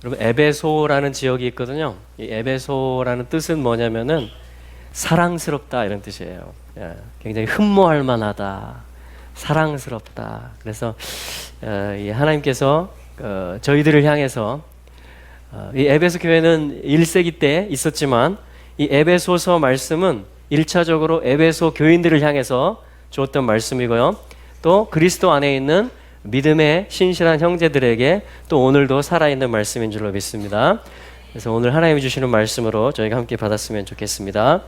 여러분, 에베소라는 지역이 있거든요. 이 에베소라는 뜻은 뭐냐면은 사랑스럽다 이런 뜻이에요. 굉장히 흠모할 만하다, 사랑스럽다. 그래서 이 하나님께서 저희들을 향해서 이 에베소 교회는 1세기 때 있었지만 이 에베소서 말씀은 1차적으로 에베소 교인들을 향해서 주었던 말씀이고요. 또 그리스도 안에 있는 믿음의 신실한 형제들에게 또 오늘도 살아있는 말씀인 줄로 믿습니다. 그래서 오늘 하나님이 주시는 말씀으로 저희가 함께 받았으면 좋겠습니다.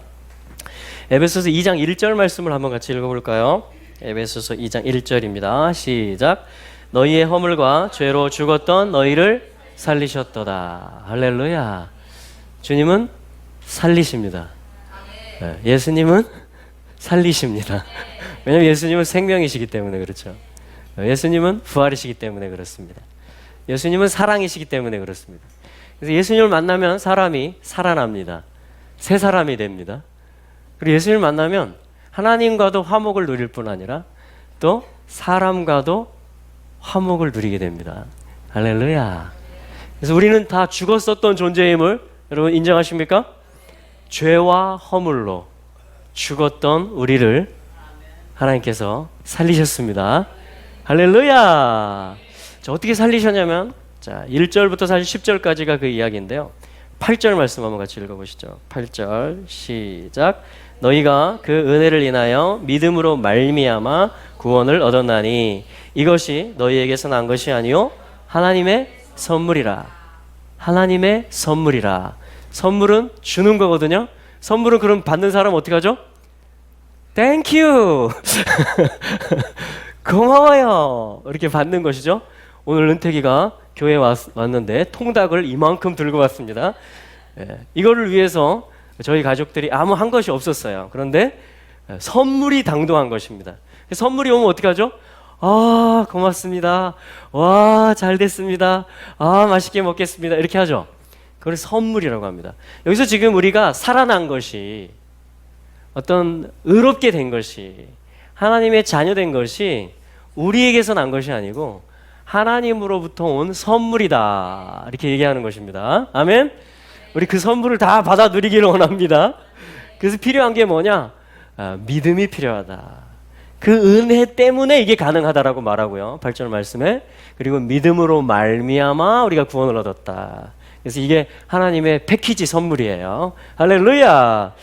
에베소서 2장 1절 말씀을 한번 같이 읽어볼까요? 에베소서 2장 1절입니다. 시작. 너희의 허물과 죄로 죽었던 너희를 살리셨도다. 할렐루야. 주님은 살리십니다. 예수님은 살리십니다. 왜냐하면 예수님은 생명이시기 때문에 그렇죠. 예수님은 부활이시기 때문에 그렇습니다. 예수님은 사랑이시기 때문에 그렇습니다. 그래서 예수님을 만나면 사람이 살아납니다. 새 사람이 됩니다. 그리고 예수님을 만나면 하나님과도 화목을 누릴 뿐 아니라 또 사람과도 화목을 누리게 됩니다. 할렐루야. 그래서 우리는 다 죽었었던 존재임을 여러분 인정하십니까? 죄와 허물로 죽었던 우리를 하나님께서 살리셨습니다. 할렐루야. 자, 어떻게 살리셨냐면, 자, 1절부터 사실 10절까지가 그 이야기인데요. 8절 말씀 한번 같이 읽어보시죠. 8절 시작. 너희가 그 은혜를 인하여 믿음으로 말미암아 구원을 얻었나니 이것이 너희에게서 난 것이 아니요 하나님의 선물이라. 하나님의 선물이라. 선물은 주는 거거든요. 선물은 그럼 받는 사람 어떻게 하죠? 땡큐. 고마워요. 이렇게 받는 것이죠. 오늘 은택이가 교회에 왔는데 통닭을 이만큼 들고 왔습니다. 이거를 위해서 저희 가족들이 아무 한 것이 없었어요. 그런데 선물이 당도한 것입니다. 선물이 오면 어떻게 하죠? 아, 고맙습니다. 와, 잘 됐습니다. 아, 맛있게 먹겠습니다. 이렇게 하죠. 그걸 선물이라고 합니다. 여기서 지금 우리가 살아난 것이, 어떤 의롭게 된 것이, 하나님의 자녀된 것이 우리에게서 난 것이 아니고 하나님으로부터 온 선물이다. 이렇게 얘기하는 것입니다. 아멘? 우리 그 선물을 다 받아 누리기를 원합니다. 그래서 필요한 게 뭐냐? 믿음이 필요하다. 그 은혜 때문에 이게 가능하다라고 말하고요. 8절 말씀에. 그리고 믿음으로 말미암아 우리가 구원을 얻었다. 그래서 이게 하나님의 패키지 선물이에요. 할렐루야.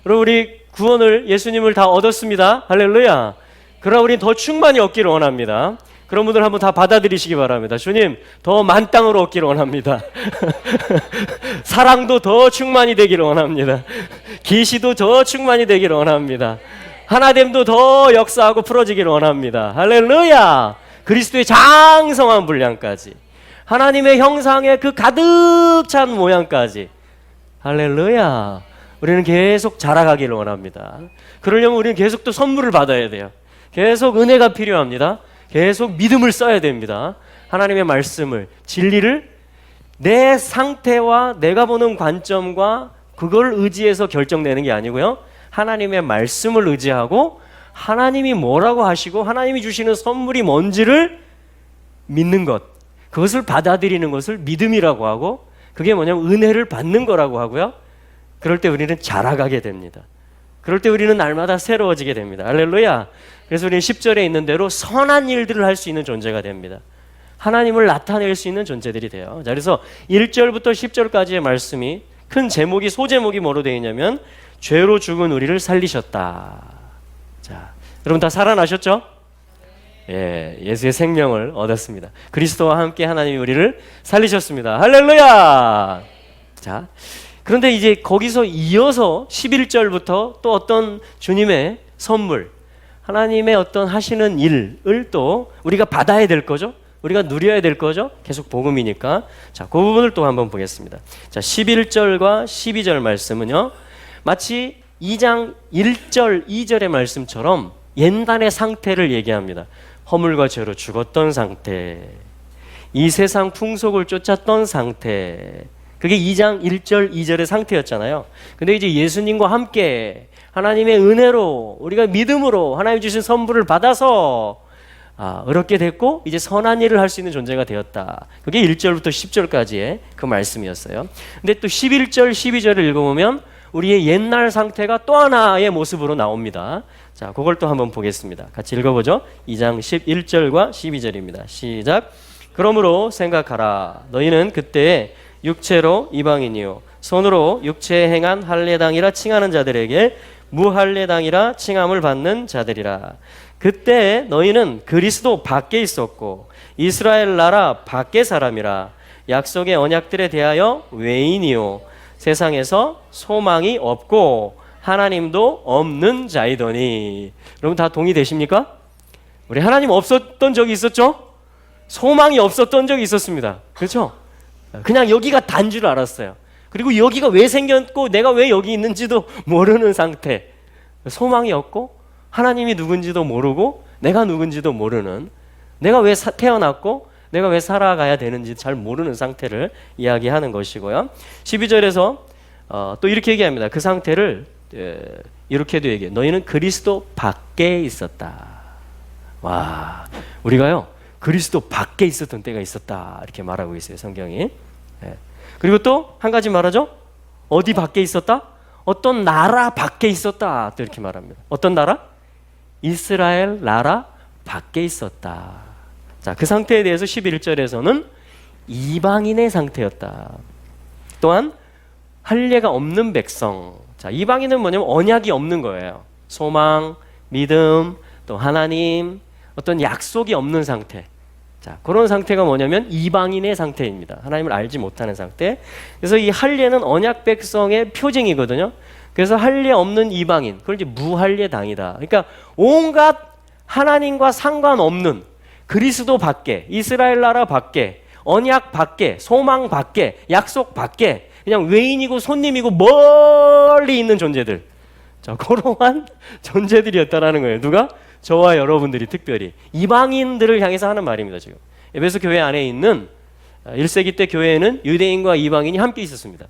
여러분, 우리 구원을, 예수님을 다 얻었습니다. 할렐루야. 그러나 우리는 더 충만히 얻기를 원합니다. 그런 분들 한번 다 받아들이시기 바랍니다. 주님, 더 만땅으로 얻기를 원합니다. 사랑도 더 충만히 되기를 원합니다. 계시도 더 충만히 되기를 원합니다. 하나됨도 더 역사하고 풀어지기를 원합니다. 할렐루야. 그리스도의 장성한 분량까지, 하나님의 형상의 그 가득 찬 모양까지, 할렐루야. 우리는 계속 자라가기를 원합니다. 그러려면 우리는 계속 또 선물을 받아야 돼요. 계속 은혜가 필요합니다. 계속 믿음을 써야 됩니다. 하나님의 말씀을, 진리를 내 상태와 내가 보는 관점과 그걸 의지해서 결정내는 게 아니고요. 하나님의 말씀을 의지하고 하나님이 뭐라고 하시고 하나님이 주시는 선물이 뭔지를 믿는 것, 그것을 받아들이는 것을 믿음이라고 하고, 그게 뭐냐면 은혜를 받는 거라고 하고요. 그럴 때 우리는 자라가게 됩니다. 그럴 때 우리는 날마다 새로워지게 됩니다. 할렐루야. 그래서 우리는 10절에 있는 대로 선한 일들을 할 수 있는 존재가 됩니다. 하나님을 나타낼 수 있는 존재들이 돼요. 자, 그래서 1절부터 10절까지의 말씀이, 큰 제목이, 소제목이 뭐로 되어 있냐면 죄로 죽은 우리를 살리셨다. 자, 여러분 다 살아나셨죠? 예, 예수의 생명을 얻었습니다. 그리스도와 함께 하나님이 우리를 살리셨습니다. 할렐루야. 자, 그런데 이제 거기서 이어서 11절부터 또 어떤 주님의 선물, 하나님의 어떤 하시는 일을 또 우리가 받아야 될 거죠. 우리가 누려야 될 거죠. 계속 복음이니까. 자, 그 부분을 또 한번 보겠습니다. 자, 11절과 12절 말씀은요, 마치 2장 1절, 2절의 말씀처럼 옛날의 상태를 얘기합니다. 허물과 죄로 죽었던 상태, 이 세상 풍속을 쫓았던 상태, 그게 2장 1절, 2절의 상태였잖아요. 근데 이제 예수님과 함께 하나님의 은혜로, 우리가 믿음으로 하나님 주신 선물을 받아서 어렵게 됐고 이제 선한 일을 할 수 있는 존재가 되었다. 그게 1절부터 10절까지의 그 말씀이었어요. 근데 또 11절, 12절을 읽어보면 우리의 옛날 상태가 또 하나의 모습으로 나옵니다. 자, 그걸 또 한번 보겠습니다. 같이 읽어보죠. 2장 11절과 12절입니다. 시작. 그러므로 생각하라. 너희는 그때 육체로 이방인이요 손으로 육체에 행한 할례당이라 칭하는 자들에게 무할례당이라 칭함을 받는 자들이라. 그때 너희는 그리스도 밖에 있었고 이스라엘 나라 밖의 사람이라. 약속의 언약들에 대하여 외인이요 세상에서 소망이 없고 하나님도 없는 자이더니. 여러분 다 동의되십니까? 우리 하나님 없었던 적이 있었죠? 소망이 없었던 적이 있었습니다. 그렇죠? 그냥 여기가 단 줄 알았어요. 그리고 여기가 왜 생겼고 내가 왜 여기 있는지도 모르는 상태. 소망이 없고 하나님이 누군지도 모르고 내가 누군지도 모르는, 내가 왜 태어났고 내가 왜 살아가야 되는지 잘 모르는 상태를 이야기하는 것이고요. 12절에서 또 이렇게 얘기합니다. 그 상태를 이렇게도 얘기해요. 너희는 그리스도 밖에 있었다. 와, 우리가요 그리스도 밖에 있었던 때가 있었다 이렇게 말하고 있어요, 성경이. 그리고 또 한 가지 말하죠. 어디 밖에 있었다? 어떤 나라 밖에 있었다 또 이렇게 말합니다. 어떤 나라? 이스라엘 나라 밖에 있었다. 자, 그 상태에 대해서 11절에서는 이방인의 상태였다. 또한 할례가 없는 백성. 자, 이방인은 뭐냐면 언약이 없는 거예요. 소망, 믿음, 또 하나님, 어떤 약속이 없는 상태. 자, 그런 상태가 뭐냐면 이방인의 상태입니다. 하나님을 알지 못하는 상태. 그래서 이 할례는 언약 백성의 표징이거든요. 그래서 할례 없는 이방인, 그걸 이제 무할례당이다. 그러니까 온갖 하나님과 상관없는 그리스도 밖에, 이스라엘 나라 밖에, 언약 밖에, 소망 밖에, 약속 밖에 그냥 외인이고 손님이고 멀리 있는 존재들. 자, 그러한 존재들이었다라는 거예요. 누가? 저와 여러분들이 특별히 이방인들을 향해서 하는 말입니다. 지금 에베소 교회 안에 있는 1세기 때 교회에는 유대인과 이방인이 함께 있었습니다.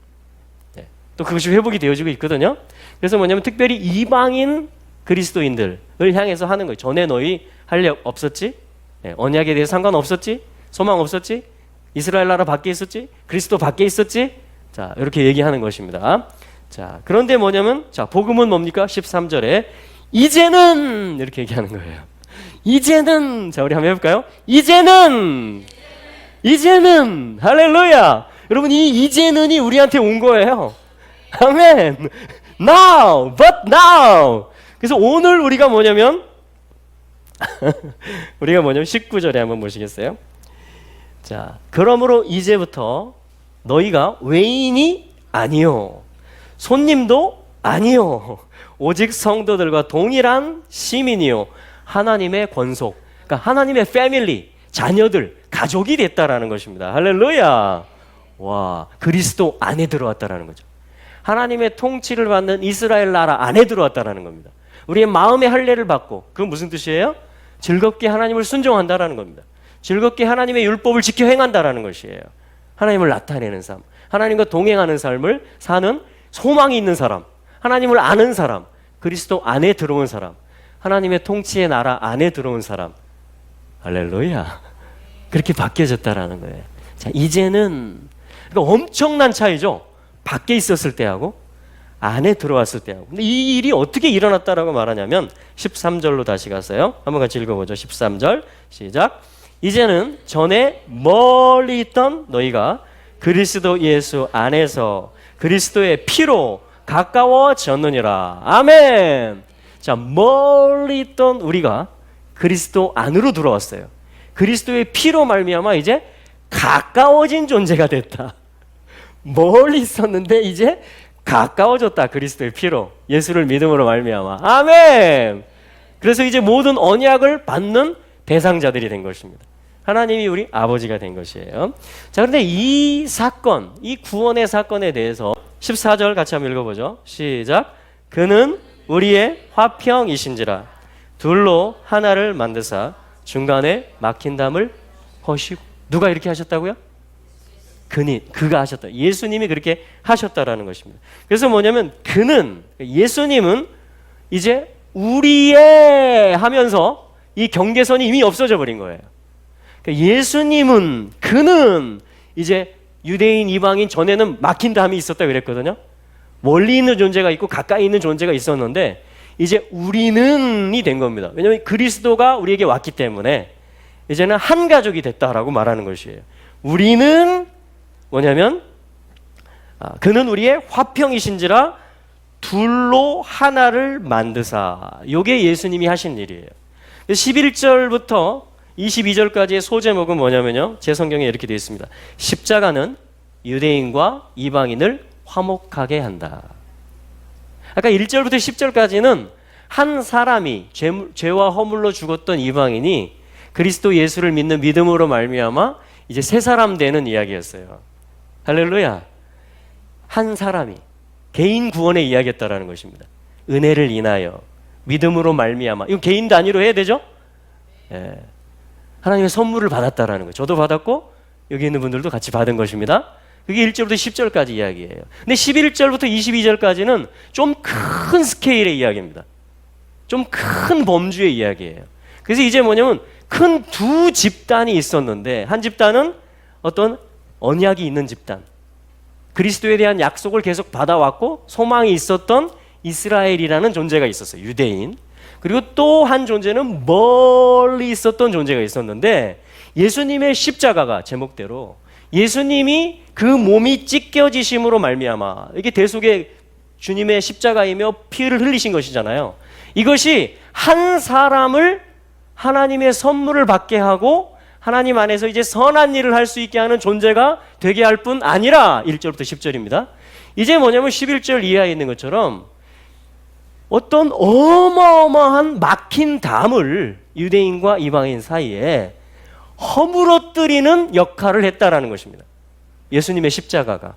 또 그것이 회복이 되어지고 있거든요. 그래서 뭐냐면 특별히 이방인 그리스도인들을 향해서 하는 거예요. 전에 너희 할례 없었지? 언약에 대해서 상관없었지? 소망 없었지? 이스라엘 나라 밖에 있었지? 그리스도 밖에 있었지? 자, 이렇게 얘기하는 것입니다. 자, 그런데 뭐냐면 자, 복음은 뭡니까? 13절에 이제는 이렇게 얘기하는 거예요. 이제는, 자, 우리 한번 해볼까요? 이제는 할렐루야. 여러분, 이 이제는이 우리한테 온 거예요. 아멘. Now, but now. 그래서 오늘 우리가 뭐냐면 19절에 한번 보시겠어요? 자, 그러므로 이제부터 너희가 외인이 아니요 손님도 아니요 오직 성도들과 동일한 시민이요 하나님의 권속, 그러니까 하나님의 패밀리, 자녀들, 가족이 됐다라는 것입니다. 할렐루야. 와, 그리스도 안에 들어왔다라는 거죠. 하나님의 통치를 받는 이스라엘 나라 안에 들어왔다라는 겁니다. 우리의 마음의 할례를 받고, 그건 무슨 뜻이에요? 즐겁게 하나님을 순종한다라는 겁니다. 즐겁게 하나님의 율법을 지켜 행한다라는 것이에요. 하나님을 나타내는 삶, 하나님과 동행하는 삶을 사는 소망이 있는 사람, 하나님을 아는 사람, 그리스도 안에 들어온 사람, 하나님의 통치의 나라 안에 들어온 사람. 할렐루야. 그렇게 바뀌어졌다라는 거예요. 자, 이제는 그러니까 엄청난 차이죠. 밖에 있었을 때하고 안에 들어왔을 때하고. 근데 이 일이 어떻게 일어났다라고 말하냐면 13절로 다시 가세요. 한번 같이 읽어보죠. 13절 시작. 이제는 전에 멀리 있던 너희가 그리스도 예수 안에서 그리스도의 피로 가까워졌느니라. 아멘. 자, 멀리 있던 우리가 그리스도 안으로 들어왔어요. 그리스도의 피로 말미암아 이제 가까워진 존재가 됐다. 멀리 있었는데 이제 가까워졌다. 그리스도의 피로, 예수를 믿음으로 말미암아. 아멘. 그래서 이제 모든 언약을 받는 대상자들이 된 것입니다. 하나님이 우리 아버지가 된 것이에요. 자, 그런데 이 사건, 이 구원의 사건에 대해서 14절 같이 한번 읽어보죠. 시작. 그는 우리의 화평이신지라 둘로 하나를 만드사 중간에 막힌 담을 허시고. 누가 이렇게 하셨다고요? 그가 하셨다. 예수님이 그렇게 하셨다라는 것입니다. 그래서 뭐냐면 그는, 예수님은 이제 우리의 하면서 이 경계선이 이미 없어져 버린 거예요. 그러니까 예수님은 그는 이제 유대인 이방인 전에는 막힌 담이 있었다 그랬거든요. 멀리 있는 존재가 있고 가까이 있는 존재가 있었는데 이제 우리는이 된 겁니다. 왜냐하면 그리스도가 우리에게 왔기 때문에 이제는 한 가족이 됐다라고 말하는 것이에요. 우리는 뭐냐면 그는 우리의 화평이신지라 둘로 하나를 만드사. 이게 예수님이 하신 일이에요. 11절부터 22절까지의 소제목은 뭐냐면요, 제 성경에 이렇게 되어 있습니다. 십자가는 유대인과 이방인을 화목하게 한다. 아까 1절부터 10절까지는 한 사람이 죄와 허물로 죽었던 이방인이 그리스도 예수를 믿는 믿음으로 말미암아 이제 새 사람 되는 이야기였어요. 할렐루야. 한 사람이 개인 구원의 이야기였다라는 것입니다. 은혜를 인하여 믿음으로 말미암아. 이거 개인 단위로 해야 되죠? 예. 하나님의 선물을 받았다라는 거예요. 저도 받았고 여기 있는 분들도 같이 받은 것입니다. 그게 1절부터 10절까지 이야기예요. 근데 11절부터 22절까지는 좀 큰 스케일의 이야기입니다. 좀 큰 범주의 이야기예요. 그래서 이제 뭐냐면 큰 두 집단이 있었는데, 한 집단은 어떤 언약이 있는 집단, 그리스도에 대한 약속을 계속 받아왔고 소망이 있었던 이스라엘이라는 존재가 있었어요. 유대인. 그리고 또 한 존재는 멀리 있었던 존재가 있었는데, 예수님의 십자가가 제목대로 예수님이 그 몸이 찢겨지심으로 말미암아, 이게 대속의 주님의 십자가이며 피를 흘리신 것이잖아요. 이것이 한 사람을 하나님의 선물을 받게 하고 하나님 안에서 이제 선한 일을 할 수 있게 하는 존재가 되게 할 뿐 아니라, 1절부터 10절입니다. 이제 뭐냐면 11절 이하에 있는 것처럼 어떤 어마어마한 막힌 담을 유대인과 이방인 사이에 허물어뜨리는 역할을 했다라는 것입니다. 예수님의 십자가가,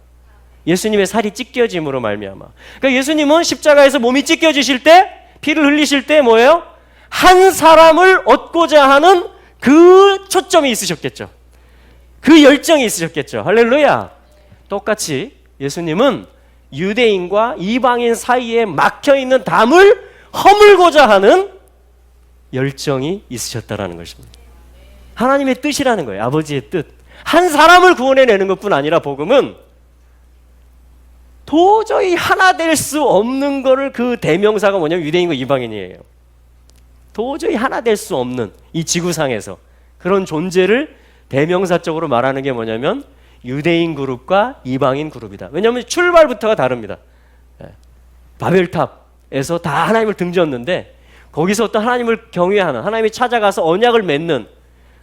예수님의 살이 찢겨짐으로 말미암아. 그러니까 예수님은 십자가에서 몸이 찢겨지실 때, 피를 흘리실 때 뭐예요? 한 사람을 얻고자 하는 그 초점이 있으셨겠죠. 그 열정이 있으셨겠죠. 할렐루야. 똑같이 예수님은 유대인과 이방인 사이에 막혀있는 담을 허물고자 하는 열정이 있으셨다라는 것입니다. 하나님의 뜻이라는 거예요. 아버지의 뜻. 한 사람을 구원해내는 것뿐 아니라 복음은 도저히 하나 될 수 없는 거를, 그 대명사가 뭐냐면 유대인과 이방인이에요. 도저히 하나 될 수 없는 이 지구상에서 그런 존재를 대명사적으로 말하는 게 뭐냐면 유대인 그룹과 이방인 그룹이다. 왜냐하면 출발부터가 다릅니다. 바벨탑에서 다 하나님을 등졌는데 거기서 어떤 하나님을 경외하는, 하나님이 찾아가서 언약을 맺는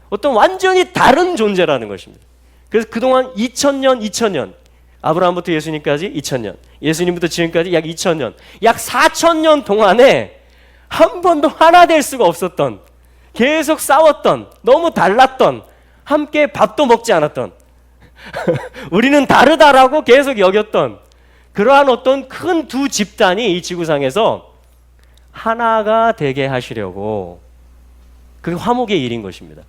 어떤 완전히 다른 존재라는 것입니다. 그래서 그동안 2000년 아브라함부터 예수님까지 2000년, 예수님부터 지금까지 약 2000년, 약 4000년 동안에 한 번도 하나 될 수가 없었던, 계속 싸웠던, 너무 달랐던, 함께 밥도 먹지 않았던 우리는 다르다라고 계속 여겼던 그러한 어떤 큰 두 집단이 이 지구상에서 하나가 되게 하시려고, 그게 화목의 일인 것입니다.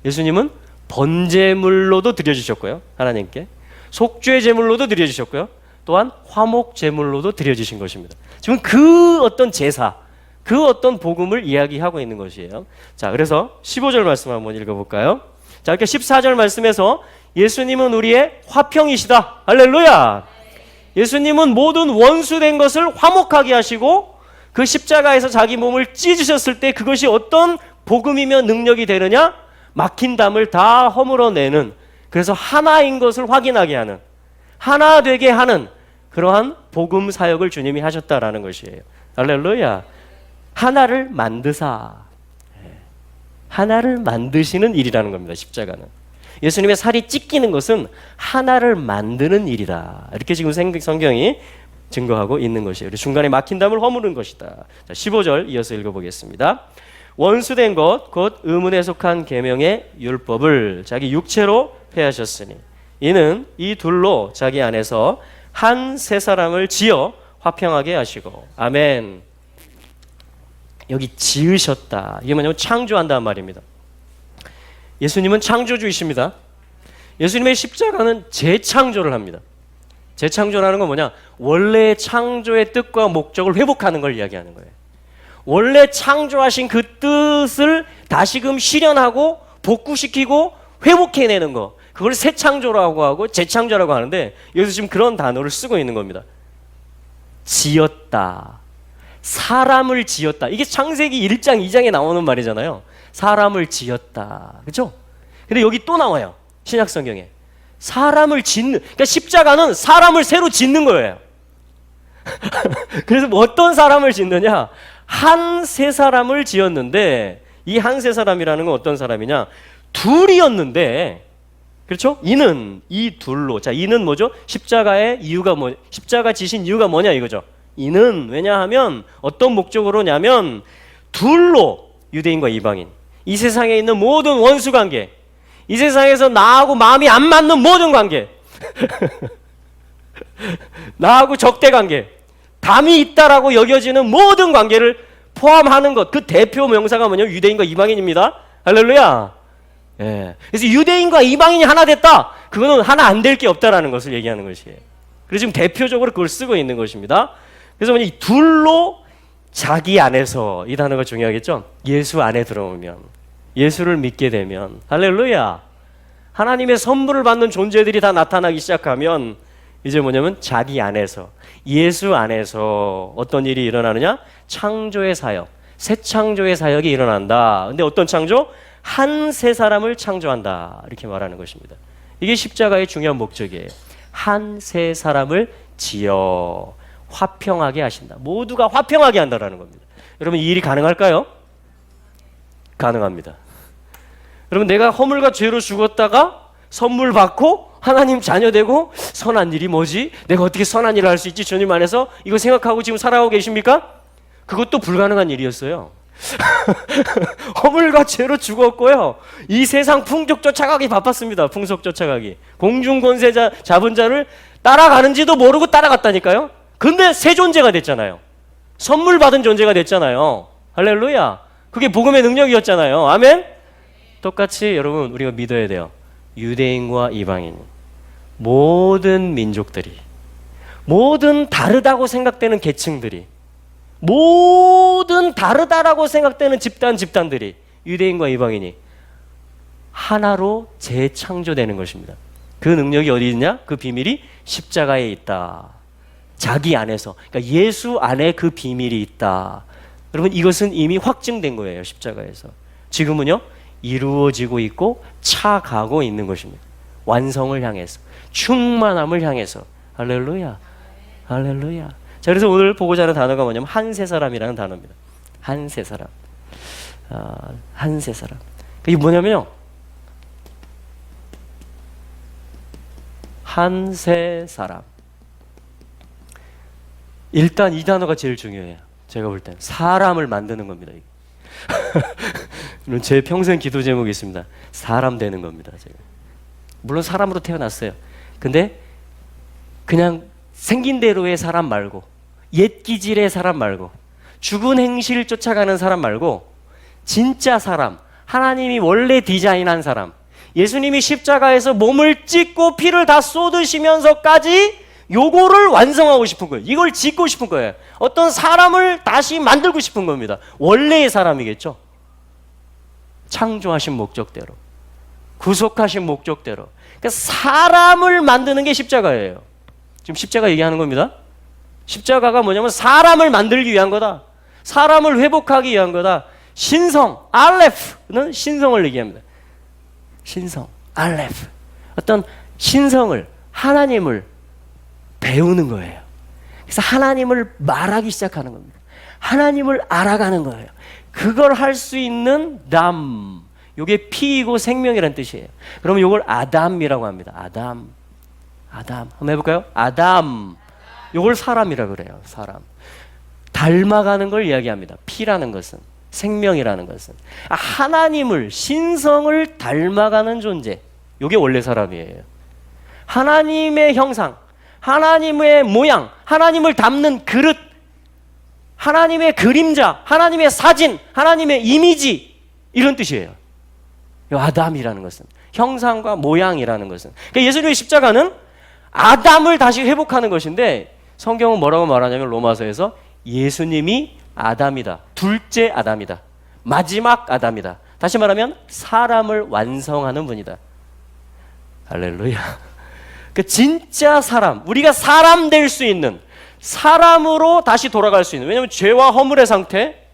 예수님은 번제물로도 드려주셨고요, 하나님께 속죄 제물로도 드려주셨고요, 또한 화목 제물로도 드려주신 것입니다. 지금 그 어떤 제사, 그 어떤 복음을 이야기하고 있는 것이에요. 자, 그래서 15절 말씀 한번 읽어볼까요? 자, 이렇게 14절 말씀에서 예수님은 우리의 화평이시다. 할렐루야. 예수님은 모든 원수된 것을 화목하게 하시고 그 십자가에서 자기 몸을 찢으셨을 때 그것이 어떤 복음이며 능력이 되느냐? 막힌 담을 다 허물어내는, 그래서 하나인 것을 확인하게 하는, 하나 되게 하는 그러한 복음 사역을 주님이 하셨다라는 것이에요. 할렐루야. 하나를 만드사, 하나를 만드시는 일이라는 겁니다. 십자가는 예수님의 살이 찢기는 것은 하나를 만드는 일이다, 이렇게 지금 성경이 증거하고 있는 것이에요. 중간에 막힌 담을 허무는 것이다. 자, 15절 이어서 읽어보겠습니다. 원수된 것 곧 의문에 속한 계명의 율법을 자기 육체로 폐하셨으니 이는 이 둘로 자기 안에서 한 새 사람을 지어 화평하게 하시고. 아멘. 여기 지으셨다, 이게 뭐냐면 창조한다는 말입니다. 예수님은 창조주이십니다. 예수님의 십자가는 재창조를 합니다. 재창조라는 건 뭐냐? 원래의 창조의 뜻과 목적을 회복하는 걸 이야기하는 거예요. 원래 창조하신 그 뜻을 다시금 실현하고 복구시키고 회복해내는 거, 그걸 새 창조라고 하고 재창조라고 하는데 여기서 지금 그런 단어를 쓰고 있는 겁니다. 지었다. 사람을 지었다. 이게 창세기 1장 2장에 나오는 말이잖아요. 사람을 지었다. 그렇죠? 근데 여기 또 나와요. 신약 성경에. 사람을 짓는, 그러니까 십자가는 사람을 새로 짓는 거예요. 그래서 뭐 어떤 사람을 짓느냐? 한 세 사람을 지었는데, 이 한 세 사람이라는 건 어떤 사람이냐? 둘이었는데, 그렇죠? 이는, 이 둘로. 자, 이는 뭐죠? 십자가의 이유가 십자가 지신 이유가 뭐냐 이거죠. 이는 왜냐하면 어떤 목적으로냐면 둘로 유대인과 이방인, 이 세상에 있는 모든 원수 관계, 이 세상에서 나하고 마음이 안 맞는 모든 관계, 나하고 적대 관계, 담이 있다라고 여겨지는 모든 관계를 포함하는 것, 그 대표 명사가 뭐냐면 유대인과 이방인입니다. 할렐루야. 예. 그래서 유대인과 이방인이 하나 됐다. 그거는 하나 안 될 게 없다라는 것을 얘기하는 것이에요. 그래서 지금 대표적으로 그걸 쓰고 있는 것입니다. 그래서 뭐냐, 이 둘로 자기 안에서, 이 단어가 중요하겠죠. 예수 안에 들어오면, 예수를 믿게 되면, 할렐루야. 하나님의 선물을 받는 존재들이 다 나타나기 시작하면 이제 뭐냐면 자기 안에서, 예수 안에서 어떤 일이 일어나느냐? 창조의 사역, 새 창조의 사역이 일어난다. 근데 어떤 창조? 한 세 사람을 창조한다. 이렇게 말하는 것입니다. 이게 십자가의 중요한 목적이에요. 한 세 사람을 지어 화평하게 하신다. 모두가 화평하게 한다라는 겁니다. 여러분, 이 일이 가능할까요? 가능합니다. 여러분, 내가 허물과 죄로 죽었다가 선물 받고 하나님 자녀 되고 선한 일이 뭐지? 내가 어떻게 선한 일을 할 수 있지? 주님 안에서 이거 생각하고 지금 살아가고 계십니까? 그것도 불가능한 일이었어요. 허물과 죄로 죽었고요. 이 세상 풍족 쫓아가기 바빴습니다. 풍속 쫓아가기. 공중 권세자 잡은 자를 따라가는지도 모르고 따라갔다니까요. 근데 새 존재가 됐잖아요. 선물 받은 존재가 됐잖아요. 할렐루야. 그게 복음의 능력이었잖아요. 아멘. 똑같이 여러분, 우리가 믿어야 돼요. 유대인과 이방인, 모든 민족들이, 모든 다르다고 생각되는 계층들이, 모든 다르다라고 생각되는 집단들이, 유대인과 이방인이 하나로 재창조되는 것입니다. 그 능력이 어디 있냐? 그 비밀이 십자가에 있다. 자기 안에서, 그러니까 예수 안에 그 비밀이 있다. 여러분, 이것은 이미 확증된 거예요. 십자가에서. 지금은요, 이루어지고 있고 차가고 있는 것입니다. 완성을 향해서, 충만함을 향해서. 할렐루야. 할렐루야. 자, 그래서 오늘 보고자 하는 단어가 뭐냐면 한 세 사람이라는 단어입니다. 한 세 사람. 한 세 사람. 이게 뭐냐면요, 한 세 사람. 일단 이 단어가 제일 중요해요. 제가 볼 땐 사람을 만드는 겁니다. 제 평생 기도 제목이 있습니다. 사람 되는 겁니다. 제가. 물론 사람으로 태어났어요. 근데 그냥 생긴 대로의 사람 말고, 옛 기질의 사람 말고, 죽은 행실 쫓아가는 사람 말고, 진짜 사람, 하나님이 원래 디자인한 사람, 예수님이 십자가에서 몸을 찢고 피를 다 쏟으시면서까지 요거를 완성하고 싶은 거예요. 이걸 짓고 싶은 거예요. 어떤 사람을 다시 만들고 싶은 겁니다. 원래의 사람이겠죠. 창조하신 목적대로, 구속하신 목적대로. 그러니까 사람을 만드는 게 십자가예요. 지금 십자가 얘기하는 겁니다. 십자가가 뭐냐면 사람을 만들기 위한 거다. 사람을 회복하기 위한 거다. 신성, 알레프는 신성을 얘기합니다. 신성, 알레프. 어떤 신성을, 하나님을 배우는 거예요. 그래서 하나님을 말하기 시작하는 겁니다. 하나님을 알아가는 거예요. 그걸 할 수 있는 담, 이게 피이고 생명이라는 뜻이에요. 그러면 이걸 아담이라고 합니다. 아담. 한번 해볼까요? 아담. 이걸 사람이라고 그래요. 사람. 닮아가는 걸 이야기합니다. 피라는 것은, 생명이라는 것은 하나님을, 신성을 닮아가는 존재. 이게 원래 사람이에요. 하나님의 형상, 하나님의 모양, 하나님을 담는 그릇, 하나님의 그림자, 하나님의 사진, 하나님의 이미지, 이런 뜻이에요. 아담이라는 것은, 형상과 모양이라는 것은. 그러니까 예수님의 십자가는 아담을 다시 회복하는 것인데, 성경은 뭐라고 말하냐면 로마서에서 예수님이 아담이다. 둘째 아담이다. 마지막 아담이다. 다시 말하면 사람을 완성하는 분이다. 할렐루야. 그 진짜 사람, 우리가 사람 될 수 있는, 사람으로 다시 돌아갈 수 있는, 왜냐하면 죄와 허물의 상태,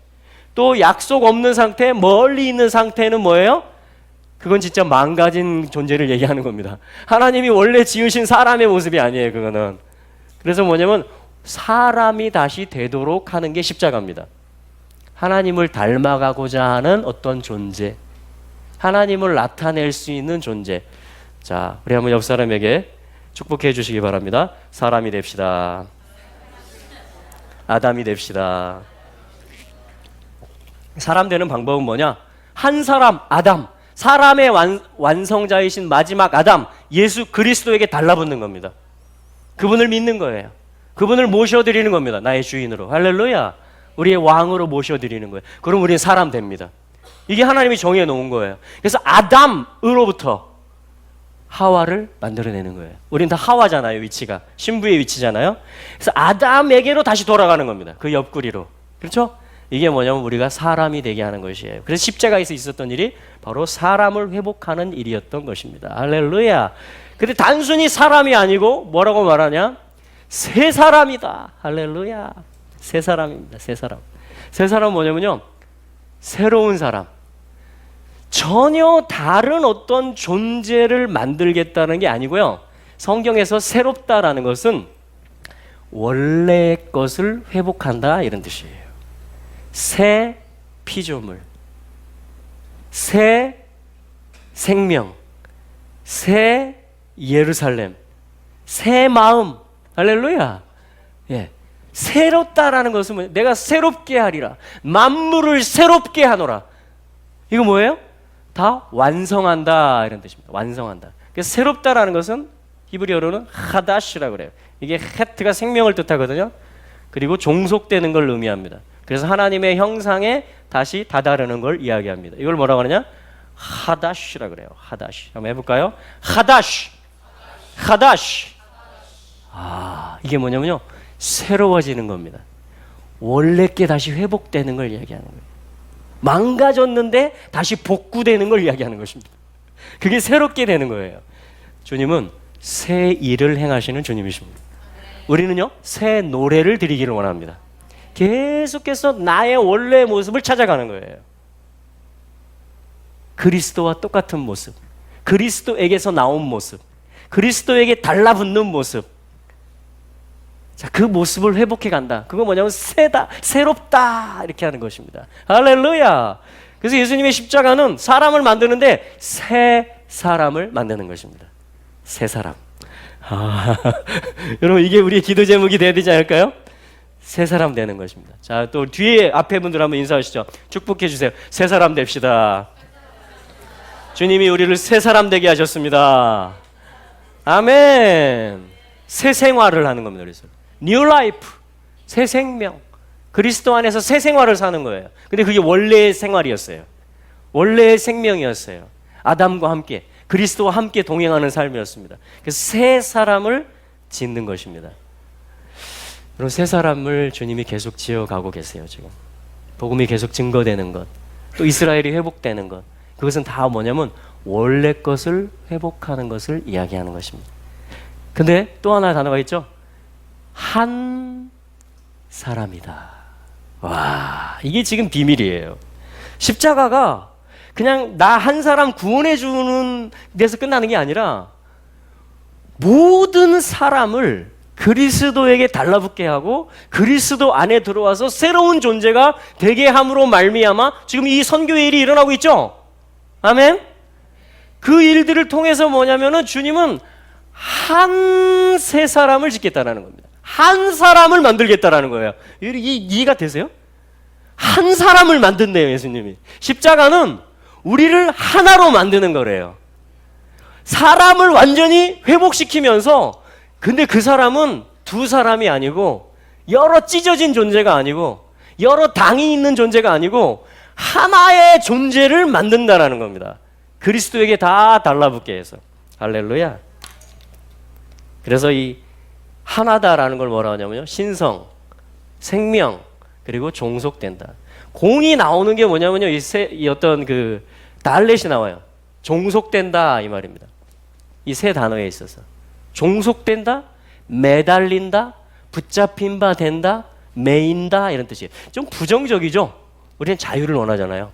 또 약속 없는 상태, 멀리 있는 상태는 뭐예요? 그건 진짜 망가진 존재를 얘기하는 겁니다. 하나님이 원래 지으신 사람의 모습이 아니에요, 그거는. 그래서 뭐냐면 사람이 다시 되도록 하는 게 십자가입니다. 하나님을 닮아가고자 하는 어떤 존재, 하나님을 나타낼 수 있는 존재. 자, 우리 한번 옆 사람에게 축복해 주시기 바랍니다. 사람이 됩시다. 아담이 됩시다. 사람 되는 방법은 뭐냐? 한 사람, 아담, 사람의 완성자이신 마지막 아담, 예수 그리스도에게 달라붙는 겁니다. 그분을 믿는 거예요. 그분을 모셔드리는 겁니다. 나의 주인으로. 할렐루야. 우리의 왕으로 모셔드리는 거예요. 그럼 우리는 사람 됩니다. 이게 하나님이 정해 놓은 거예요. 그래서 아담으로부터 하와를 만들어내는 거예요. 우린 다 하와잖아요, 위치가. 신부의 위치잖아요. 그래서 아담에게로 다시 돌아가는 겁니다. 그 옆구리로. 그렇죠? 이게 뭐냐면 우리가 사람이 되게 하는 것이에요. 그래서 십자가에서 있었던 일이 바로 사람을 회복하는 일이었던 것입니다. 할렐루야. 근데 단순히 사람이 아니고 뭐라고 말하냐? 새 사람이다. 할렐루야. 새 사람입니다. 새 사람. 새 사람은 뭐냐면요, 새로운 사람. 전혀 다른 어떤 존재를 만들겠다는 게 아니고요. 성경에서 새롭다라는 것은 원래의 것을 회복한다 이런 뜻이에요. 새 피조물, 새 생명, 새 예루살렘, 새 마음. 할렐루야. 예. 새롭다라는 것은 뭐예요? 내가 새롭게 하리라. 만물을 새롭게 하노라. 이거 뭐예요? 다 완성한다 이런 뜻입니다. 완성한다. 그래서 새롭다라는 것은 히브리어로는 하다시라고 그래요. 이게 헤트가 생명을 뜻하거든요. 그리고 종속되는 걸 의미합니다. 그래서 하나님의 형상에 다시 다다르는 걸 이야기합니다. 이걸 뭐라고 하느냐? 하다시라고 그래요. 하다시. 한번 해볼까요? 하다시. 하다시. 아, 이게 뭐냐면요, 새로워지는 겁니다. 원래 게 다시 회복되는 걸 이야기하는 거예요. 망가졌는데 다시 복구되는 걸 이야기하는 것입니다. 그게 새롭게 되는 거예요. 주님은 새 일을 행하시는 주님이십니다. 우리는요, 새 노래를 드리기를 원합니다. 계속해서 나의 원래 모습을 찾아가는 거예요. 그리스도와 똑같은 모습, 그리스도에게서 나온 모습, 그리스도에게 달라붙는 모습. 자, 그 모습을 회복해 간다. 그거 뭐냐면 새다, 새롭다 이렇게 하는 것입니다. 할렐루야. 그래서 예수님의 십자가는 사람을 만드는데 새 사람을 만드는 것입니다. 새 사람. 아, 여러분, 이게 우리의 기도 제목이 돼야 되지 않을까요? 새 사람 되는 것입니다. 자, 또 뒤에 앞에 분들 한번 인사하시죠. 축복해 주세요. 새 사람 됩시다. 주님이 우리를 새 사람 되게 하셨습니다. 아멘. 새 생활을 하는 겁니다. 그래서 New Life, 새 생명. 그리스도 안에서 새 생활을 사는 거예요. 근데 그게 원래의 생활이었어요. 원래의 생명이었어요. 아담과 함께, 그리스도와 함께 동행하는 삶이었습니다. 그래서 새 사람을 짓는 것입니다. 그럼 새 사람을 주님이 계속 지어가고 계세요. 지금 복음이 계속 증거되는 것, 또 이스라엘이 회복되는 것, 그것은 다 뭐냐면 원래 것을 회복하는 것을 이야기하는 것입니다. 근데 또 하나의 단어가 있죠. 한 사람이다. 와, 이게 지금 비밀이에요. 십자가가 그냥 나 한 사람 구원해 주는 데서 끝나는 게 아니라 모든 사람을 그리스도에게 달라붙게 하고 그리스도 안에 들어와서 새로운 존재가 되게 함으로 말미암아 지금 이 선교의 일이 일어나고 있죠. 아멘. 그 일들을 통해서 뭐냐면은 주님은 한 세 사람을 짓겠다라는 겁니다. 한 사람을 만들겠다라는 거예요. 이해가 되세요? 한 사람을 만든대요, 예수님이. 십자가는 우리를 하나로 만드는 거래요. 사람을 완전히 회복시키면서, 근데 그 사람은 두 사람이 아니고 여러 찢어진 존재가 아니고 여러 당이 있는 존재가 아니고 하나의 존재를 만든다라는 겁니다. 그리스도에게 다 달라붙게 해서. 할렐루야. 그래서 이 하나다라는 걸 뭐라 하냐면요, 신성, 생명, 그리고 종속된다. 공이 나오는 게 뭐냐면요. 이 어떤 그 달렛이 나와요. 종속된다 이 말입니다. 이 세 단어에 있어서 종속된다, 매달린다, 붙잡힌 바 된다, 매인다 이런 뜻이에요. 좀 부정적이죠. 우리는 자유를 원하잖아요.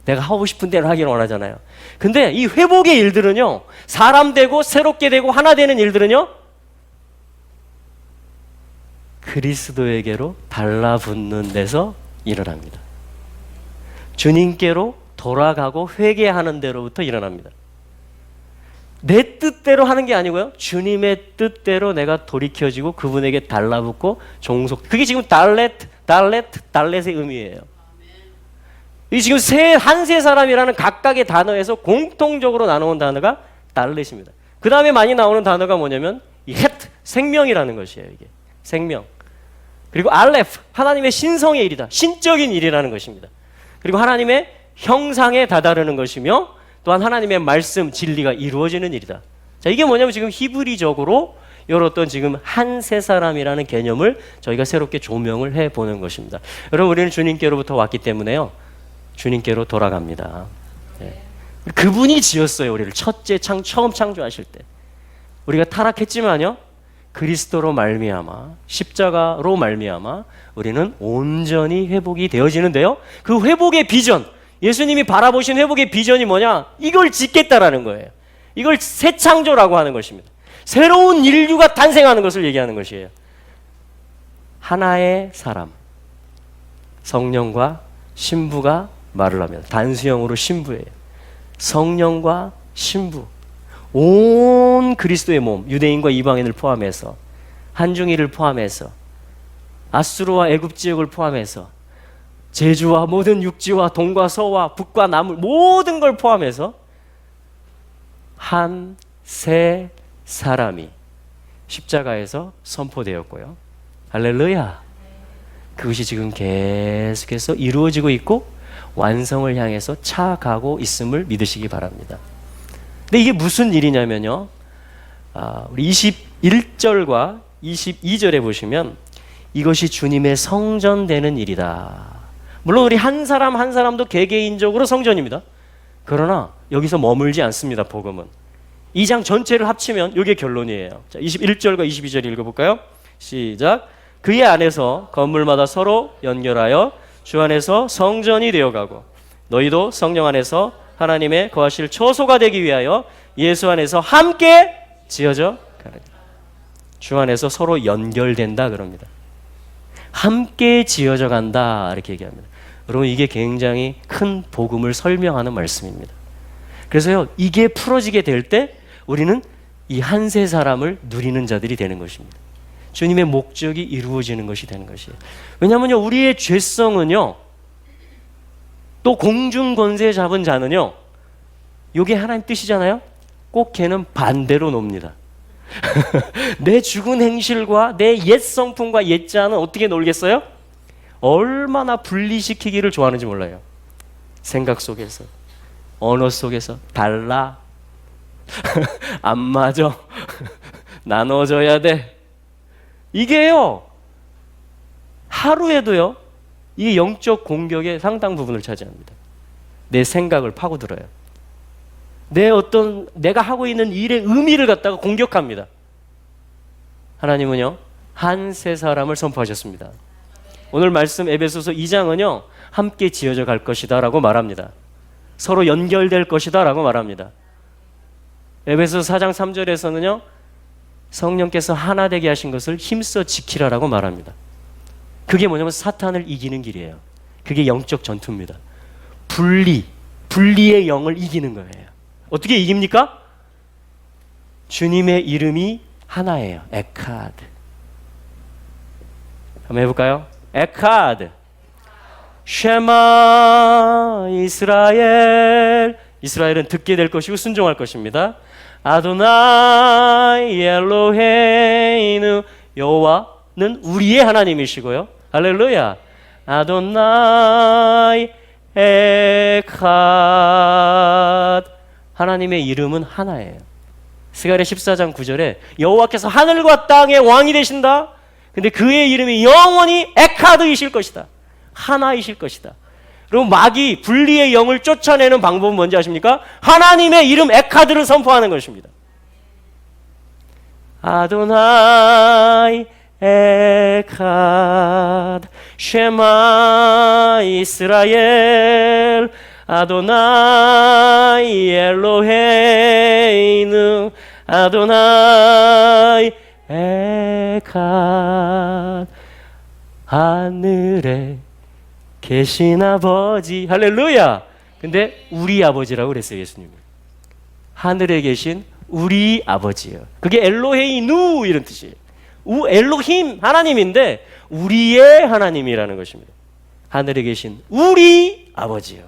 내가 하고 싶은 대로 하기를 원하잖아요. 근데 이 회복의 일들은요, 사람 되고 새롭게 되고 하나 되는 일들은요, 그리스도에게로 달라붙는 데서 일어납니다. 주님께로 돌아가고 회개하는 데로부터 일어납니다. 내 뜻대로 하는 게 아니고요, 주님의 뜻대로 내가 돌이켜지고 그분에게 달라붙고 종속. 그게 지금 달렛의 의미예요. 이 지금 한 세 사람이라는 각각의 단어에서 공통적으로 나누는 단어가 달렛입니다. 그 다음에 많이 나오는 단어가 뭐냐면 이 헤트, 생명이라는 것이에요. 이게 생명. 그리고 알레프, 하나님의 신성의 일이다. 신적인 일이라는 것입니다. 그리고 하나님의 형상에 다다르는 것이며 또한 하나님의 말씀, 진리가 이루어지는 일이다. 자, 이게 뭐냐면 지금 히브리적으로 이런 어떤 지금 한 세 사람이라는 개념을 저희가 새롭게 조명을 해보는 것입니다. 여러분, 우리는 주님께로부터 왔기 때문에요, 주님께로 돌아갑니다. 네. 그분이 지었어요. 우리를 첫째 처음 창조하실 때. 우리가 타락했지만요, 그리스도로 말미암아, 십자가로 말미암아 우리는 온전히 회복이 되어지는데요, 그 회복의 비전, 예수님이 바라보신 회복의 비전이 뭐냐? 이걸 짓겠다라는 거예요. 이걸 새 창조라고 하는 것입니다. 새로운 인류가 탄생하는 것을 얘기하는 것이에요. 하나의 사람, 성령과 신부가 말을 합니다. 단수형으로 신부예요. 성령과 신부, 온 그리스도의 몸, 유대인과 이방인을 포함해서, 한중일을 포함해서, 아수르와 애굽 지역을 포함해서, 제주와 모든 육지와 동과 서와 북과 남을 모든 걸 포함해서 한 세 사람이 십자가에서 선포되었고요. 할렐루야. 그것이 지금 계속해서 이루어지고 있고 완성을 향해서 차가고 있음을 믿으시기 바랍니다. 근데 이게 무슨 일이냐면요, 우리 21절과 22절에 보시면 이것이 주님의 성전되는 일이다. 물론 우리 한 사람 한 사람도 개개인적으로 성전입니다. 그러나 여기서 머물지 않습니다. 복음은 2장 전체를 합치면 이게 결론이에요. 자, 21절과 22절 읽어볼까요? 시작. 그의 안에서 건물마다 서로 연결하여 주 안에서 성전이 되어가고 너희도 성령 안에서 하나님의 거하실 처소가 되기 위하여 예수 안에서 함께 지어져 가라. 주 안에서 서로 연결된다 그럽니다. 함께 지어져 간다 이렇게 얘기합니다. 여러분, 이게 굉장히 큰 복음을 설명하는 말씀입니다. 그래서요, 이게 풀어지게 될 때 우리는 이 한 세 사람을 누리는 자들이 되는 것입니다. 주님의 목적이 이루어지는 것이 되는 것이에요. 왜냐하면요, 우리의 죄성은요, 또 공중 권세 잡은 자는요, 이게 하나님 뜻이잖아요. 꼭 걔는 반대로 놉니다. 내 죽은 행실과 내 옛 성품과 옛 자는 어떻게 놀겠어요? 얼마나 분리시키기를 좋아하는지 몰라요. 생각 속에서, 언어 속에서 달라, 안 맞아, 나눠져야 돼. 이게요, 하루에도요, 이 영적 공격의 상당 부분을 차지합니다. 내 생각을 파고들어요. 내가 하고 있는 일의 의미를 갖다가 공격합니다. 하나님은요, 한 세 사람을 선포하셨습니다. 오늘 말씀 에베소서 2장은요, 함께 지어져 갈 것이다 라고 말합니다. 서로 연결될 것이다 라고 말합니다. 에베소서 4장 3절에서는요, 성령께서 하나 되게 하신 것을 힘써 지키라라고 말합니다. 그게 뭐냐면 사탄을 이기는 길이에요. 그게 영적 전투입니다. 분리의 영을 이기는 거예요. 어떻게 이깁니까? 주님의 이름이 하나예요. 에카드. 한번 해볼까요? 에카드. 쉐마 이스라엘. 이스라엘은 듣게 될 것이고 순종할 것입니다. 아도나이 엘로헤이누. 여호와는 우리의 하나님이시고요. 할렐루야. 아도나이 에카드. 하나님의 이름은 하나예요. 스가랴 14장 9절에 여호와께서 하늘과 땅의 왕이 되신다. 근데 그의 이름이 영원히 에카드이실 것이다. 하나이실 것이다. 그리고 마귀 분리의 영을 쫓아내는 방법은 뭔지 아십니까? 하나님의 이름 에카드를 선포하는 것입니다. 아도나이 에카드 쉐마 이스라엘 아도나이 엘로헤이누 아도나이 에카드 하늘에 계신 아버지. 할렐루야. 근데 우리 아버지라고 그랬어요, 예수님은. 하늘에 계신 우리 아버지요. 그게 엘로헤이누 이런 뜻이에요. 엘로힘 하나님인데 우리의 하나님이라는 것입니다. 하늘에 계신 우리 아버지요.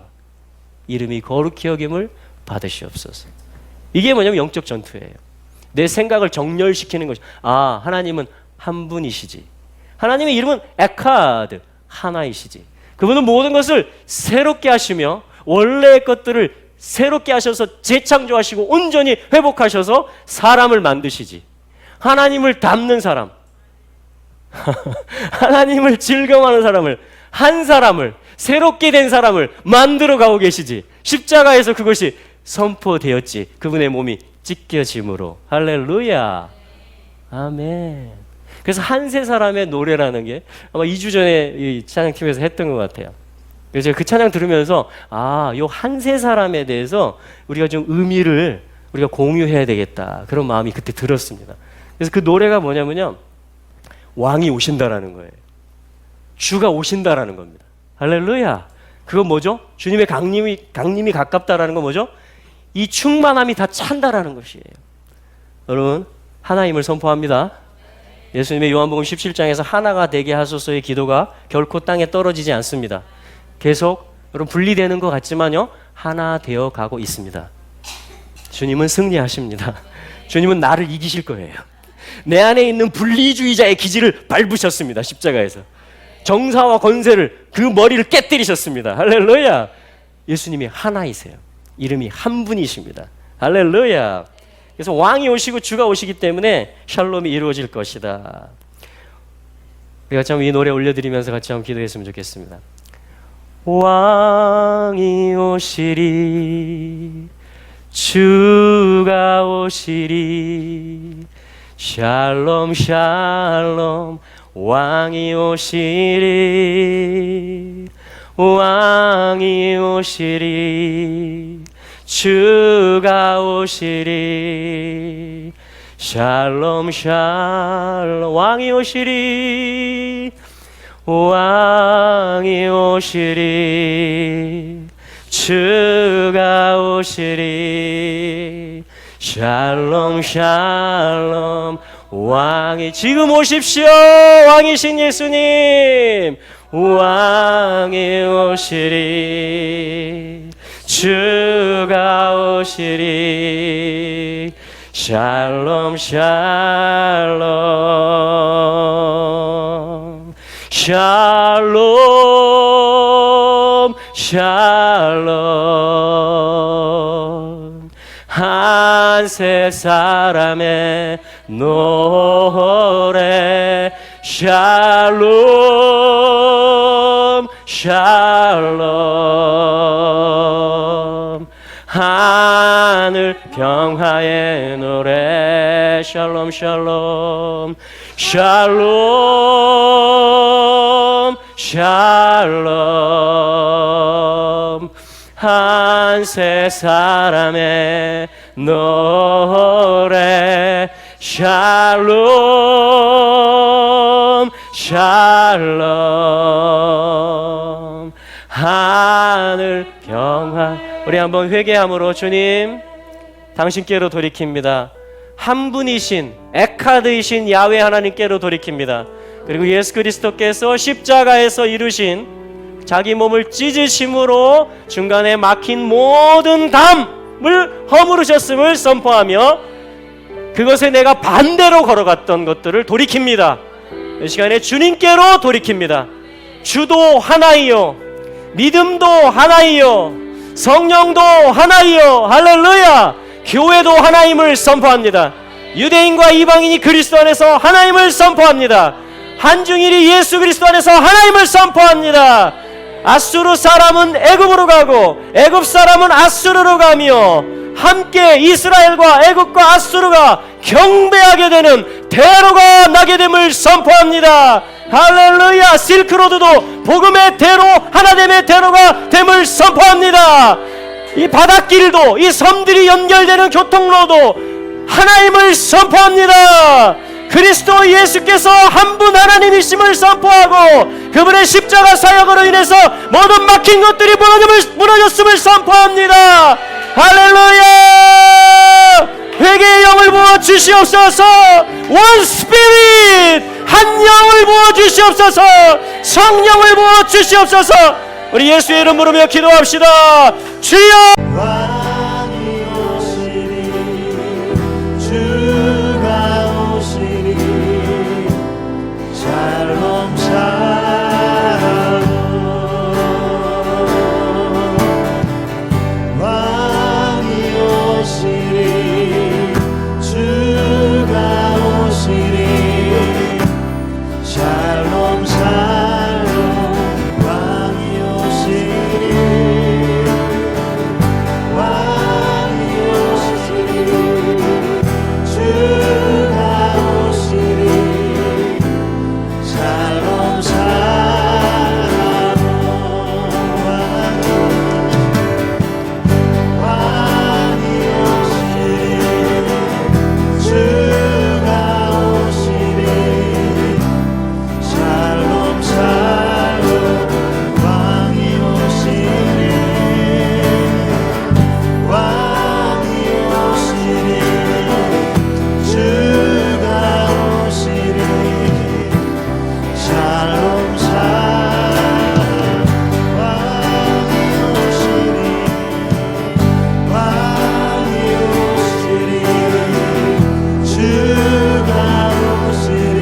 이름이 거룩히 여김을 받으시옵소서. 이게 뭐냐면 영적 전투예요. 내 생각을 정렬시키는 것이. 아, 하나님은 한 분이시지. 하나님의 이름은 에카드, 하나이시지. 그분은 모든 것을 새롭게 하시며 원래의 것들을 새롭게 하셔서 재창조하시고 온전히 회복하셔서 사람을 만드시지. 하나님을 닮는 사람, 하나님을 즐거워하는 사람을, 한 사람을, 새롭게 된 사람을 만들어 가고 계시지. 십자가에서 그것이 선포되었지. 그분의 몸이 찢겨짐으로. 할렐루야. 아멘. 그래서 한세 사람의 노래라는 게 아마 2주 전에 이 찬양팀에서 했던 것 같아요. 그래서 제가 그 찬양 들으면서 요 한세 사람에 대해서 우리가 좀 의미를 우리가 공유해야 되겠다. 그런 마음이 그때 들었습니다. 그래서 그 노래가 뭐냐면요. 왕이 오신다라는 거예요. 주가 오신다라는 겁니다. 할렐루야. 그건 뭐죠? 주님의 강림이 가깝다라는 건 뭐죠? 이 충만함이 다 찬다라는 것이에요. 여러분, 하나님을 선포합니다. 예수님의 요한복음 17장에서 하나가 되게 하소서의 기도가 결코 땅에 떨어지지 않습니다. 계속 여러분 분리되는 것 같지만요, 하나 되어 가고 있습니다. 주님은 승리하십니다. 주님은 나를 이기실 거예요. 내 안에 있는 분리주의자의 기질을 밟으셨습니다. 십자가에서 정사와 권세를, 그 머리를 깨뜨리셨습니다. 할렐루야. 예수님이 하나이세요. 이름이 한 분이십니다. 할렐루야. 그래서 왕이 오시고 주가 오시기 때문에 샬롬이 이루어질 것이다. 우리 같이 한번 이 노래 올려드리면서 같이 한번 기도했으면 좋겠습니다. 왕이 오시리, 주가 오시리, 샬롬 샬롬. 왕이 오시리, 왕이 오시리, 주가 오시리, 샬롬 샬롬. 왕이 오시리, 왕이 오시리, 주가 오시리, 샬롬 샬롬. 왕이 지금 오십시오. 왕이신 예수님, 왕이 오시리, 주가 오시리, 샬롬 샬롬. 샬롬 샬롬. 한세 사람의 노래. 샬롬 샬롬. 하늘 평화의 노래. 샬롬 샬롬. 샬롬 샬롬. 한세 사람의 노래. 샬롬 샬롬. 하늘 평화. 우리 한번 회개함으로 주님, 당신께로 돌이킵니다. 한 분이신 에카드이신 야훼 하나님께로 돌이킵니다. 그리고 예수 그리스도께서 십자가에서 이루신 자기 몸을 찢으심으로 중간에 막힌 모든 담을 허물으셨음을 선포하며 그것에 내가 반대로 걸어갔던 것들을 돌이킵니다. 이 시간에 주님께로 돌이킵니다. 주도 하나이요, 믿음도 하나이요, 성령도 하나이요. 할렐루야. 교회도 하나임을 선포합니다. 유대인과 이방인이 그리스도 안에서 하나임을 선포합니다. 한중일이 예수 그리스도 안에서 하나님을 선포합니다. 아수르 사람은 애굽으로 가고 애굽 사람은 아수르로 가며 함께 이스라엘과 애굽과 아수르가 경배하게 되는 대로가 나게 됨을 선포합니다. 할렐루야. 실크로드도 복음의 대로, 하나됨의 대로가 됨을 선포합니다. 이 바닷길도, 이 섬들이 연결되는 교통로도 하나님을 선포합니다. 그리스도 예수께서 한 분 하나님이심을 선포하고 그분의 십자가 사역으로 인해서 모든 막힌 것들이 무너졌음을 선포합니다. 할렐루야. 회개의 영을 부어 주시옵소서. 원 스피릿, 한 영을 부어 주시옵소서. 성령을 부어 주시옵소서. 우리 예수의 이름 부르며 기도합시다. 주여. 왕이 오시리, 주가 오시리, 샬롬 샬롬. 왕이 오시리, 주가 오시리, 샬롬 샬롬. 왕이 오시리, 왕이 오시리, 주가 오시리, 샬롬 샬롬. 왕이 오시리, 주가 오시리, 샬롬 샬롬. 왕이 오시리, 왕이 오시리, 주가 오시리, 샬롬 샬롬. 왕이 오시리, 왕이 오시리, 주가 오시리,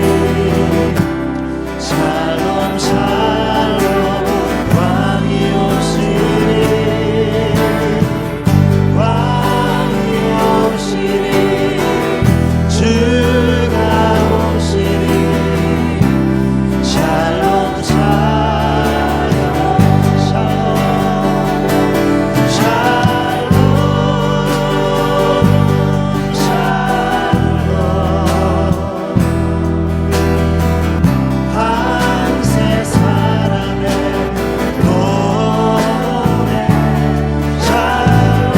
샬롬 샬롬. 왕이 오시리, 왕이 오시리, 주가 오시리, 샬롬 샬롬. 샬롬 샬롬 샬롬. 한세 사람의 노래 샬롬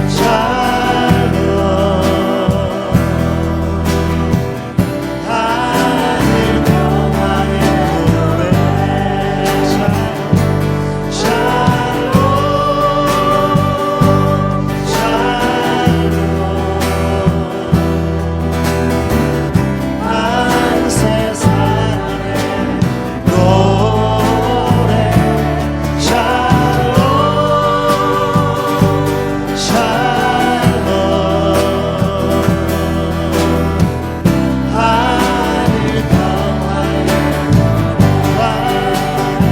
샬롬. 하늘 평화의 노래 샬롬 샬롬 샬롬. 한세 사람의 노래 샬롬 샬롬. 하늘 평화의 왕이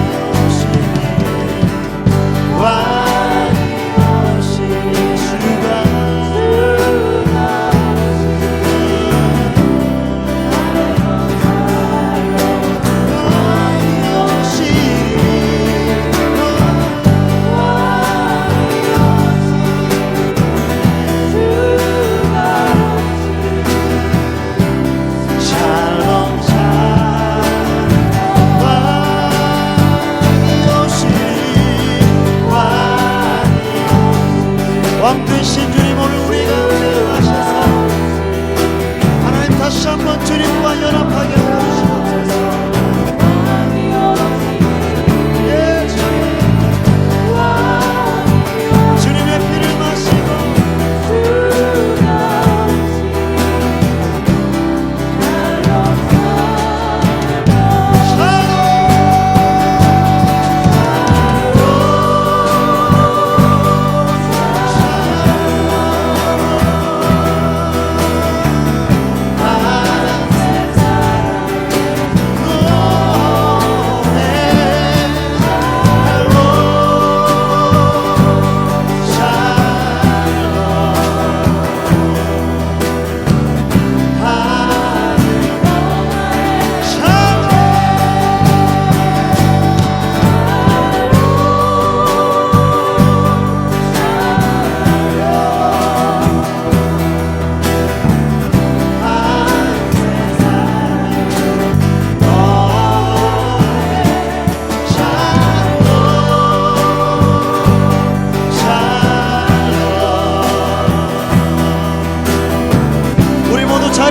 오시니 주가 샬롬 샬롬. 왕이 오시니, 왕 되신 주님 오늘 우리 가운데 하셔서 하나님 다시 한번 주님과 연합하게 해주시옵소서. 예, 주님의 피를 마시고 샬롬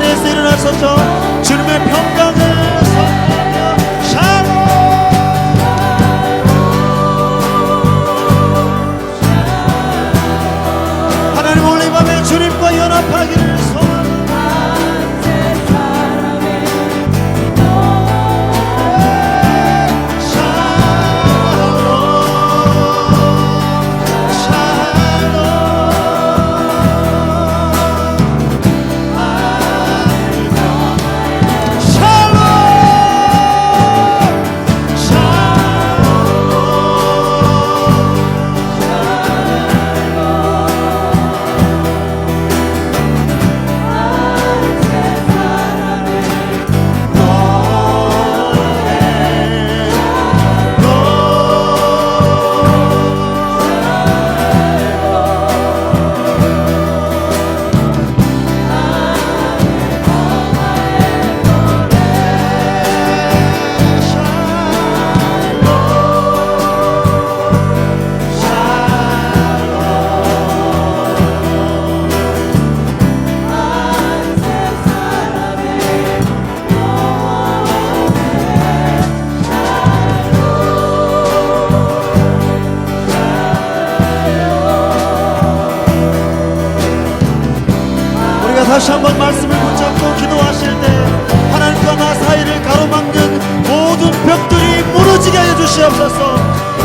자리에서 일어나셔서 주님의 평강을 선포하며 샬롬. 하나님 오늘 이 밤에 주님과 연합하기를 소원합니다. 다시 한번 말씀을 붙잡고 기도하실 때 하나님과 나 사이를 가로막는 모든 벽들이 무너지게 하여 주시옵소서.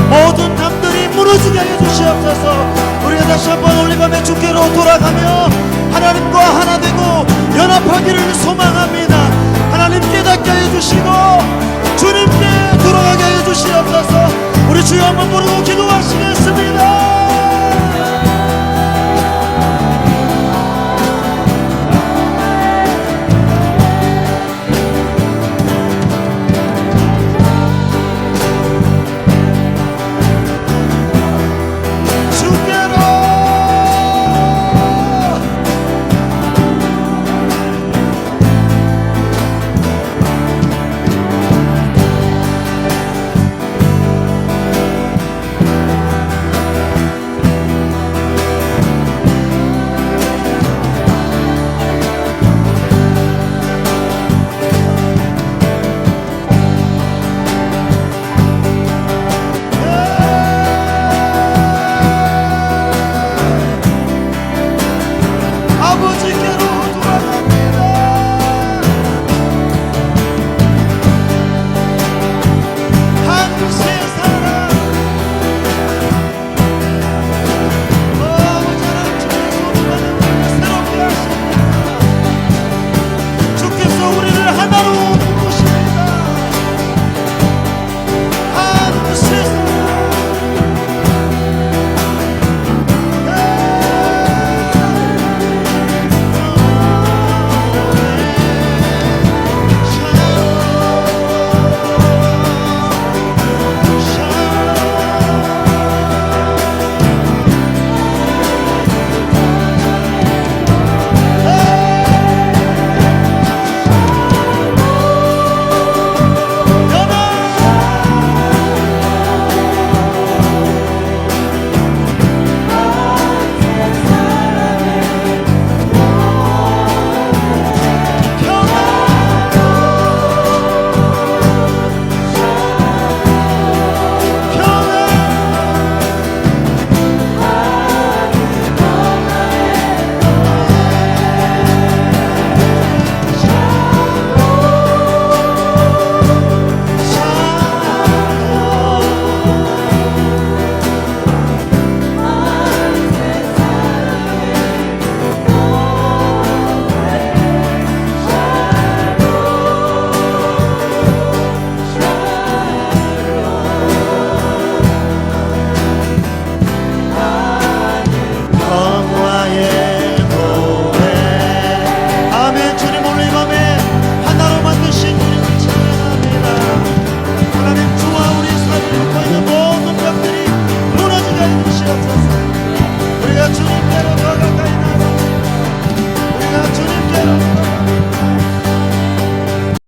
모든 담들이 무너지게 하여 주시옵소서. 우리가 다시 한번 올리밤의 주께로 돌아가며 하나님과 하나 되고 연합하기를